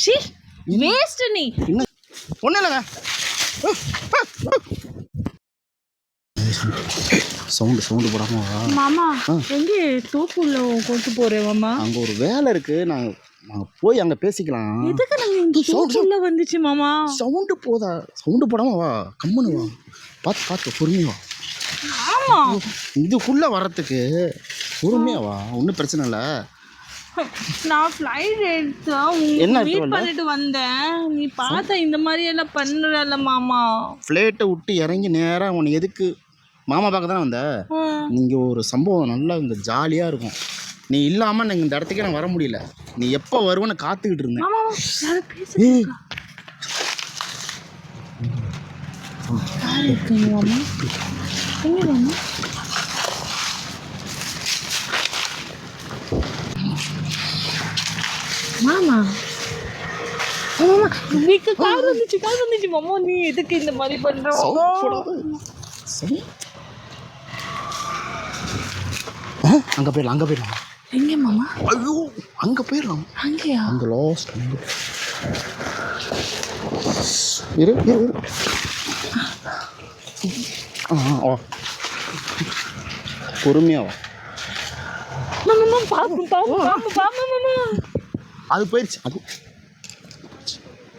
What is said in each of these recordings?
C waste நீ. ஒன்றும் இல்லைங்க. சவுண்டு போடாம மாமா எங்கே தோப்புள்ள கொண்டு போறேன் மாமா. அங்கே ஒரு வேலை இருக்கு. நாங்கள் போய் அங்கே பேசிக்கலாம். எதுக்கு நாங்கள் இந்த தோப்புள்ள வந்துச்சு மாமா? சவுண்டு போடாம வா, கம்முன்னு வா, பார்த்து பொறுமையா வா. ஆமா இதுக்குள்ளே வர்றதுக்கு பொறுமையா வா, ஒன்றும் பிரச்சனை இல்லை. நான் ஃப்ளைட் எடுத்து என்ன மீட் பண்ணிட்டு வந்தேன். நீ பார்த்த இந்த மாதிரி எல்லாம் பண்ணுறல மாமா. ஃப்ளைட்டை விட்டு இறங்கி நேராக உனக்கு எதுக்கு மாமா பார்க்க தானே வந்த? நீங்கள் ஒரு சம்பவம் நல்லா இங்கே ஜாலியாக இருக்கும். நீ இல்லாமல் நீங்கள் இந்த இடத்துக்கே நான் வர முடியல. நீ எப்போ வருவேன்னு காத்துக்கிட்டு இருந்தேன். மாமா வீக்கு கார் வந்துச்சு மாமா. நீ எதுக்கு இந்த மாதிரி பண்ற? அங்கே போயிடலாம். எங்க மாமா? ஐயோ அங்கே போயிடலாம். அங்கேயா? அங்கே லாஸ்ட் இரு. பொறுமையா வா. அது போயிடுச்சு. அது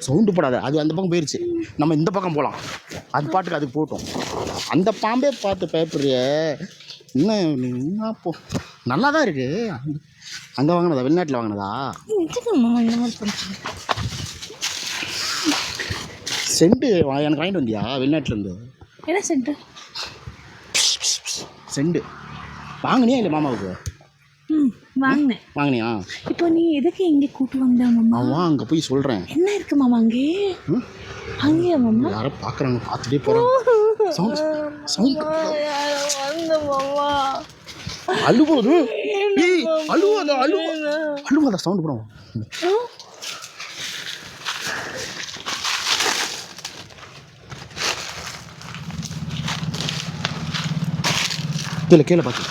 சவுண்டு போடாத. அது அந்த பக்கம் போயிடுச்சு. நம்ம இந்த பக்கம் போகலாம். அது பாட்டுக்கு அதுக்கு போட்டோம். அந்த பாம்பே பார்த்து பயப்படுறிய இன்னும் போ. நல்லா தான் இருக்கு. அங்கே வாங்கினதா? வெளிநாட்டில் வாங்கினதா? செண்டு எனக்கு வாங்கிட்டு வந்தியா வெளிநாட்டிலேருந்து? என்ன செண்டு? செண்டு வாங்கினியா இல்லை மாமாவுக்கு? வாங்கினியா? இப்போ நீ எதுக்கு இங்கே கூட்டு வந்த மாமா? வா அங்கே போய் சொல்கிறேன். என்ன இருக்கு மாமா அங்கே? அங்கேயா மாமா? யாரும் பார்க்குறாங்க, பார்த்துட்டே போகிறாங்க. அழுவோது அழுவாத சவுண்ட் போடுவோம். கீழே பார்த்து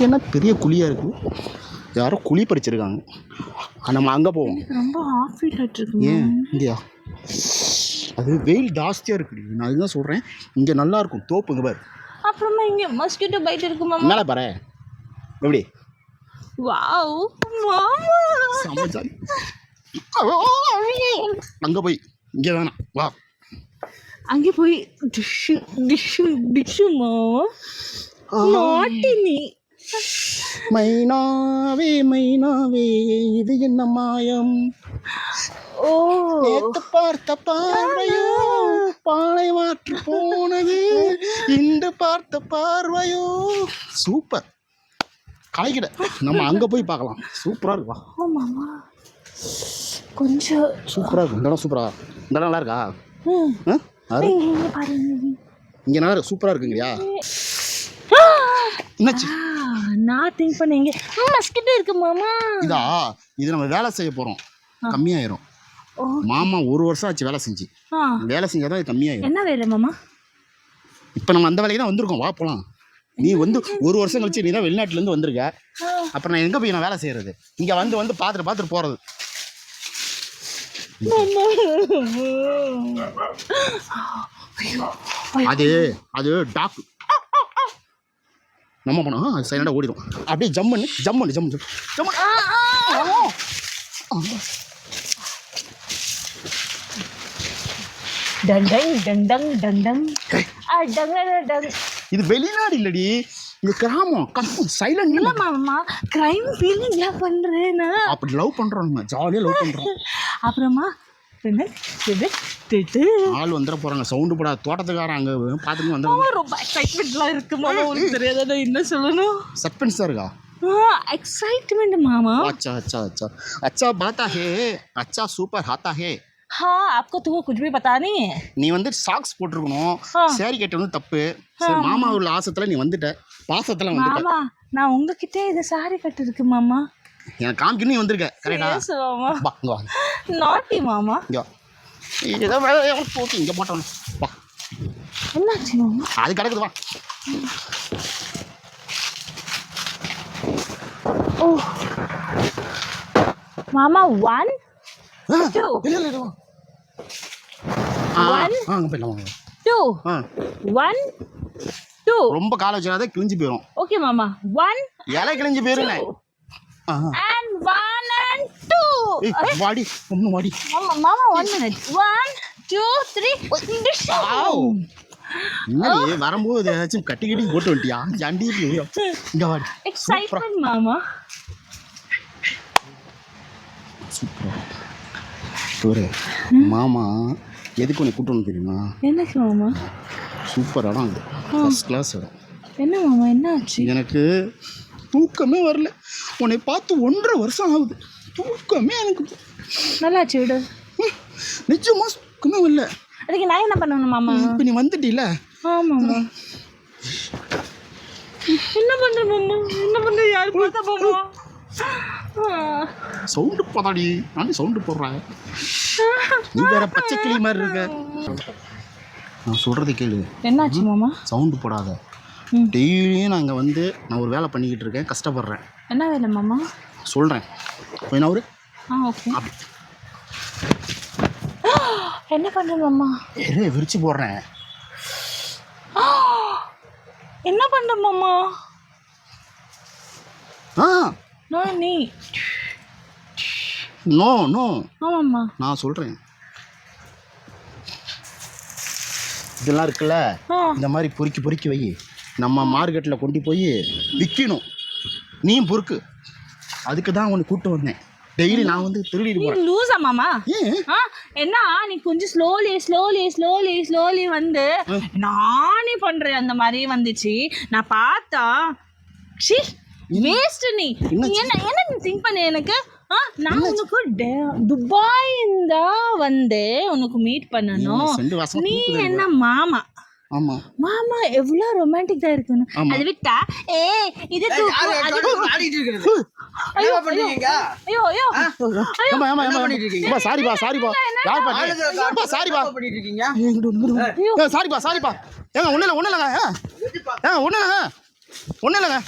என்ன பெரிய குழியாக இருக்குது. யாரோ குழி பறிச்சிருக்காங்க. நம்ம அங்கே போவோம். ரொம்ப ஹாஃபீல் ஆகிட்டு. ஏன் இங்கேயா? அது வெயில் ஜாஸ்தியாக இருக்குது. நான் அதுதான் சொல்கிறேன். இங்கே நல்லாயிருக்கும் தோப்புங்க பாரு. அப்புறமா இங்கே மஸ்கிட்டோ பைட் இருக்கு மாமா. மேலே பாரு எப்படி. வாவ் மாமா சமைச்சாலி. அங்கே போய் இங்கே வேணாம் வா. அங்கே போய் டிஷ்ஷு மாமா. நாட்டி நீ. மைனாவே இது என்ன மாயம்? நேத்து பார்த்த பார்வையோ பாலை மாற்று போனது, இன்று பார்த்த பார்வையோ. சூப்பர் கலைக்கிட. நம்ம அங்கே போய் பார்க்கலாம். சூப்பராக இருக்குவா. மாமா கொஞ்சம் சூப்பராக இருக்கும். இந்த இடம் சூப்பராக. இந்த இடம் நல்லா இருக்கா? இங்கே நல்லா இருக்கு. சூப்பராக இருக்குங்கய்யா. என்னாச்சு? நான் திங்க் பண்ணீங்க மஸ்கிட்டோ இருக்கு மாமா. இது நம்ம வேலை செய்ய போகிறோம். கம்மியாயிரும். மாமா 1 வருஷம் ஆச்சு வேலை செஞ்சு. வேலை செஞ்சால் தான் இது கம்மியாயிரும். என்ன வேலை மாமா? இப்போ நம்ம அந்த வேலைக்கு தான் வந்திருக்கோம். வா போகலாம். நீ 1 வருஷம் கழிச்சு நீ தான் வெளிநாட்டிலேருந்து வந்திருக்க. அப்புறம் நான் எங்கே போய் நான் வேலை செய்கிறது? இங்கே வந்து பார்த்துட்டு போகிறது. அது டாக். நம்ம போனோம் அது சைலண்டாக ஓடிடும். அப்படியே ஜம்மு. இது வெளிநாடு இல்லடி, இங்க கிராமம். சைலண்ட் இல்ல மாமா. கிரைம் ஃபீலிங் லவ் பண்றேனா? அப்படி லவ் பண்றோம். நம்ம ஜாலியா லவ் பண்றோம். அப்புறமா ஆள் வந்துட போறாங்க. சவுண்டு போடா. தோட்டத்துக்காரன் அங்க பாத்துட்டு வந்து ரொம்ப எக்ஸைட்மெண்ட்ல இருக்கு மாமா. உங்களுக்கு தெரியாத என்ன சொல்லணும்? சஸ்பென்ஸா இருக்கா? एक्साइटमेंट मामा. अच्छा अच्छा अच्छा अच्छा बाता है. अच्छा सुपर हाता है. हाँ आपको तो कुछ भी पता नहीं है. நீ வந்து சாக்ஸ் போட்டுருக்கணும். சேரி கட்ட வந்து தப்பு. சரி மாமா உள்ள ஆசத்துல நீ வந்துட்ட. பாசத்துல வந்துட்ட. மாமா நான் உங்ககிட்ட இது சாரி கட்டி இருக்கு மாமா. எனக்கு காமிக்கு நீ வந்திருக்க. கரெக்ட்டா? எஸ் மாமா. வா இங்க வா. நாட்டி மாமா. இங்க ஏதோ வேற போட்டு இங்க போட்டோம். வா. என்னாச்சு மாமா? அது கிடக்குது வா. ஓ மாமா 1 2 இல்லை இல்லை அங்கே போயிடலாம் வாங்க 2 1 2 ரொம்ப காலை வச்சாத கிழிஞ்சு போயிடும். ஓகே மாமா 1 இலை கிழிஞ்சு போயிருங்க. and 1 and 2 வாடி ஒன்று வாடி. மாமா 1 minute 1 2 3 முன்னாடி வரும்போது ஏதாச்சும் கட்டி கட்டி போட்டு வந்துட்டியா ஜாண்டி இங்கே வாடி. எக்ஸைட்மெண்ட் மாமா. சூப்பரா ஒரு மாமா எதுக்கு உன்னை கூட்டு வந்து தெரியுமா? என்னக்கு மாமா? சூப்பர் இடம் அது, ஃபர்ஸ்ட் கிளாஸ் இடம். என்ன மாமா என்ன ஆச்சு? எனக்கு தூக்கமே வரல. உன்னை பார்த்து 1.5 வருஷம் ஆகுது. தூக்கமே எனக்கு நல்லாச்சு விடு. நிஜமா தூக்கமே வரல. அதுக்கு நான் என்ன பண்ணணும் மாமா? இப்போ நீ வந்துட்டீல. ஆமாம்மா. என்ன பண்ற மாமா? என்ன பண்ற? யார் பார்த்தா மாமா? சவுண்டு போதாடி. நான் சவுண்டு போடுறேன். நீ வேற பச்சை கிளி மாதிரி இருக்க. நான் சொல்கிறத கேளு. என்னாச்சு மாமா? சவுண்டு போடாத. டெய்லியும் நான் இங்கே வந்து நான் ஒரு வேலை பண்ணிக்கிட்டு இருக்கேன், கஷ்டப்படுறேன். என்ன வேலை மாமா? சொல்கிறேன் கொஞ்சம் ஒரு ஓகே. என்ன பண்ணுற மாமா? விரிச்சு போடுறேன். என்ன பண்ணுற மாமா? நீ நோ நோ. ஆமாம்மா நான் சொல்கிறேன். இதெல்லாம் இருக்குல்ல, இந்த மாதிரி பொறுக்கி வை. நம்ம மார்க்கெட்டில் கொண்டு போய் விற்கணும். நீயும் பொறுக்கு. அதுக்கு தான் உன்னை கூப்பிட்டு வந்தேன். டெய்லி நான் வந்து திருடிட்டு போகிறேன். லூஸா மாமா? என்ன நீ கொஞ்சம் ஸ்லோலி வந்து நானே பண்ணுறேன் அந்த மாதிரி வந்துச்சு. நான் பார்த்தா வேஸ்ட். நீ என்ன திங்க் பண்ண எனக்கு? நான் உனக்கு துபாய் வந்து உனக்கு மீட் பண்ணணும். நீ என்ன மாமா? ஆமா மாமா எவ்வளோ ரொமான்டிக் தான் இருக்குன்னு அது விட்டா இது சாரிப்பா ஏங்க ஒன்றும் இல்லைங்க